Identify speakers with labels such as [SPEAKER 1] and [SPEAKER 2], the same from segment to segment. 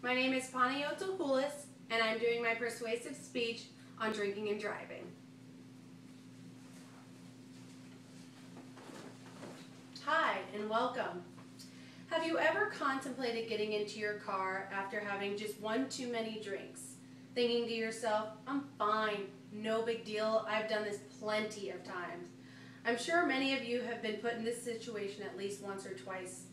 [SPEAKER 1] My name is Panayota Hulis, and I'm doing my persuasive speech on drinking and driving. Hi, and welcome. Have you ever contemplated getting into your car after having just one too many drinks, thinking to yourself, I'm fine, no big deal, I've done this plenty of times. I'm sure many of you have been put in this situation at least once or twice.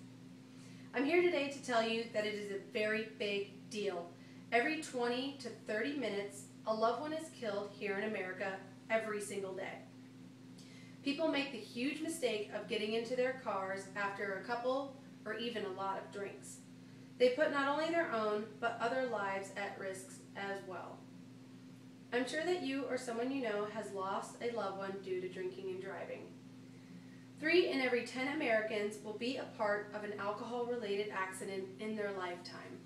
[SPEAKER 1] I'm here today to tell you that it is a very big deal. Every 20 to 30 minutes, a loved one is killed here in America every single day. People make the huge mistake of getting into their cars after a couple or even a lot of drinks. They put not only their own, but other lives at risk as well. I'm sure that you or someone you know has lost a loved one due to drinking and driving. 3 in every 10 Americans will be a part of an alcohol-related accident in their lifetime.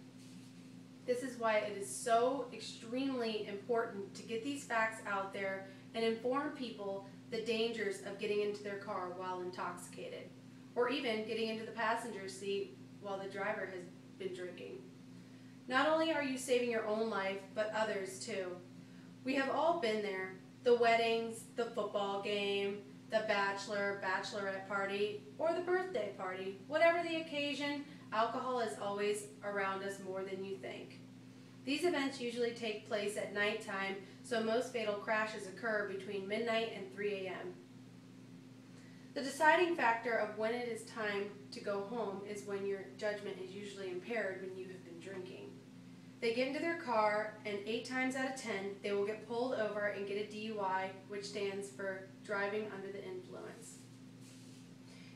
[SPEAKER 1] This is why it is so extremely important to get these facts out there and inform people the dangers of getting into their car while intoxicated, or even getting into the passenger seat while the driver has been drinking. Not only are you saving your own life, but others too. We have all been there. The weddings, the football game, the bachelorette party, or the birthday party. Whatever the occasion, alcohol is always around us more than you think. These events usually take place at nighttime, so most fatal crashes occur between midnight and 3 a.m. The deciding factor of when it is time to go home is when your judgment is usually impaired when you have been drinking. They get into their car, and 8 times out of 10, they will get pulled over and get a DUI, which stands for driving under the influence.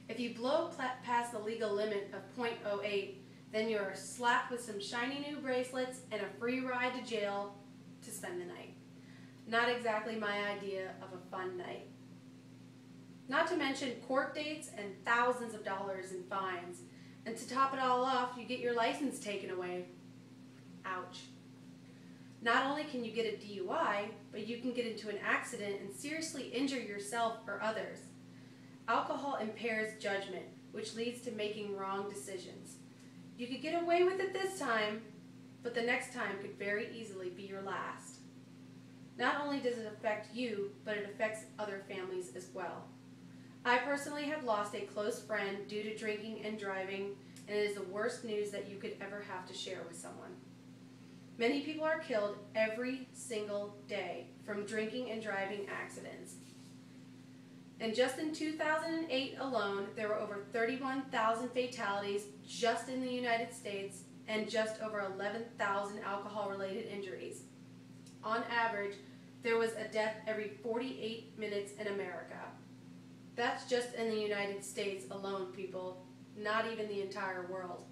[SPEAKER 1] If you blow past the legal limit of .08, then you are slapped with some shiny new bracelets and a free ride to jail to spend the night. Not exactly my idea of a fun night. Not to mention court dates and thousands of dollars in fines. And to top it all off, you get your license taken away. Ouch. Not only can you get a DUI, but you can get into an accident and seriously injure yourself or others. Alcohol impairs judgment, which leads to making wrong decisions. You could get away with it this time, but the next time could very easily be your last. Not only does it affect you, but it affects other families as well. I personally have lost a close friend due to drinking and driving, and it is the worst news that you could ever have to share with someone. Many people are killed every single day from drinking and driving accidents. And just in 2008 alone, there were over 31,000 fatalities just in the United States and just over 11,000 alcohol-related injuries. On average, there was a death every 48 minutes in America. That's just in the United States alone, people, not even the entire world.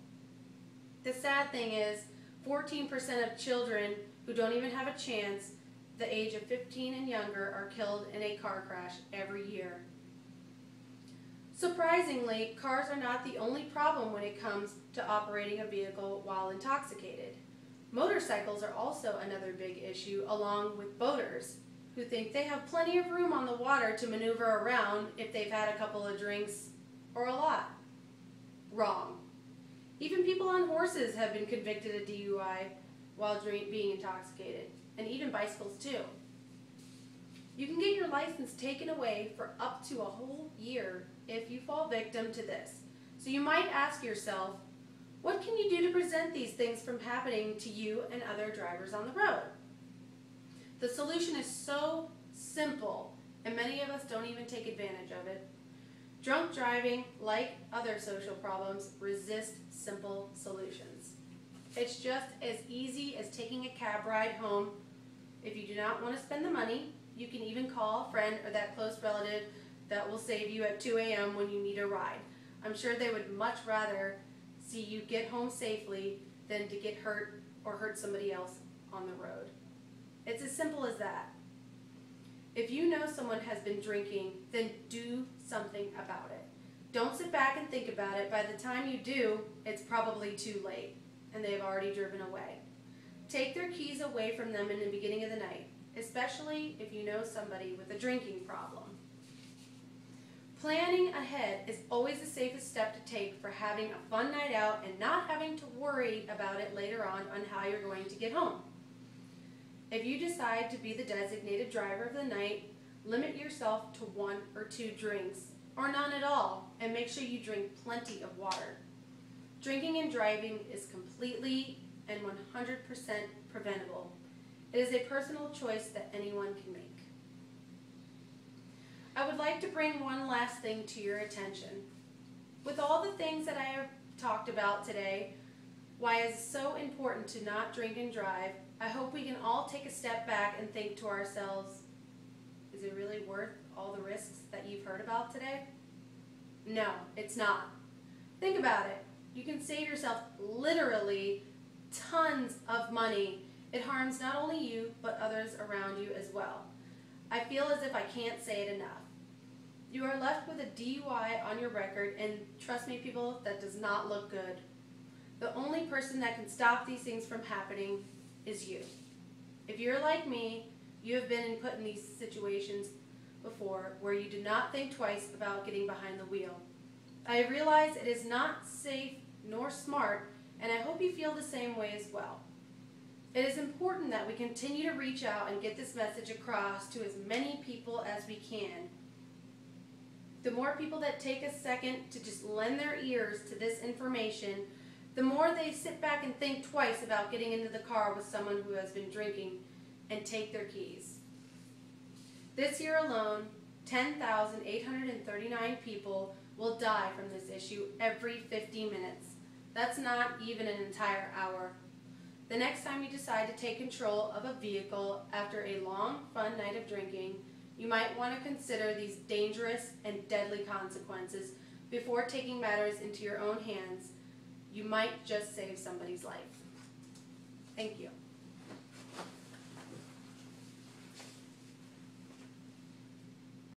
[SPEAKER 1] The sad thing is, 14% of children who don't even have a chance, the age of 15 and younger, are killed in a car crash every year. Surprisingly, cars are not the only problem when it comes to operating a vehicle while intoxicated. Motorcycles are also another big issue, along with boaters, who think they have plenty of room on the water to maneuver around if they've had a couple of drinks or a lot. Wrong. Even people on horses have been convicted of DUI while being intoxicated, and even bicycles too. You can get your license taken away for up to a whole year if you fall victim to this. So you might ask yourself, what can you do to prevent these things from happening to you and other drivers on the road? The solution is so simple, and many of us don't even take advantage of it. Drunk driving, like other social problems, resists simple solutions. It's just as easy as taking a cab ride home. If you do not want to spend the money, you can even call a friend or that close relative that will save you at 2 a.m. when you need a ride. I'm sure they would much rather see you get home safely than to get hurt or hurt somebody else on the road. It's as simple as that. If you know someone has been drinking, then do something about it. Don't sit back and think about it. By the time you do, it's probably too late, and they've already driven away. Take their keys away from them in the beginning of the night, especially if you know somebody with a drinking problem. Planning ahead is always the safest step to take for having a fun night out and not having to worry about it later on how you're going to get home. If you decide to be the designated driver of the night, limit yourself to 1 or 2 drinks, or none at all, and make sure you drink plenty of water. Drinking and driving is completely and 100% preventable. It is a personal choice that anyone can make. I would like to bring one last thing to your attention. With all the things that I have talked about today, why it is so important to not drink and drive, I hope we can all take a step back and think to ourselves, is it really worth all the risks that you've heard about today? No, it's not. Think about it. You can save yourself literally tons of money. It harms not only you, but others around you as well. I feel as if I can't say it enough. You are left with a DUI on your record, and trust me, people, that does not look good. The only person that can stop these things from happening is you. If you're like me, you have been put in these situations before where you did not think twice about getting behind the wheel. I realize it is not safe nor smart, and I hope you feel the same way as well. It is important that we continue to reach out and get this message across to as many people as we can. The more people that take a second to just lend their ears to this information, the more they sit back and think twice about getting into the car with someone who has been drinking and take their keys. This year alone, 10,839 people will die from this issue every 50 minutes. That's not even an entire hour. The next time you decide to take control of a vehicle after a long, fun night of drinking, you might want to consider these dangerous and deadly consequences before taking matters into your own hands. You might just save somebody's life. Thank you.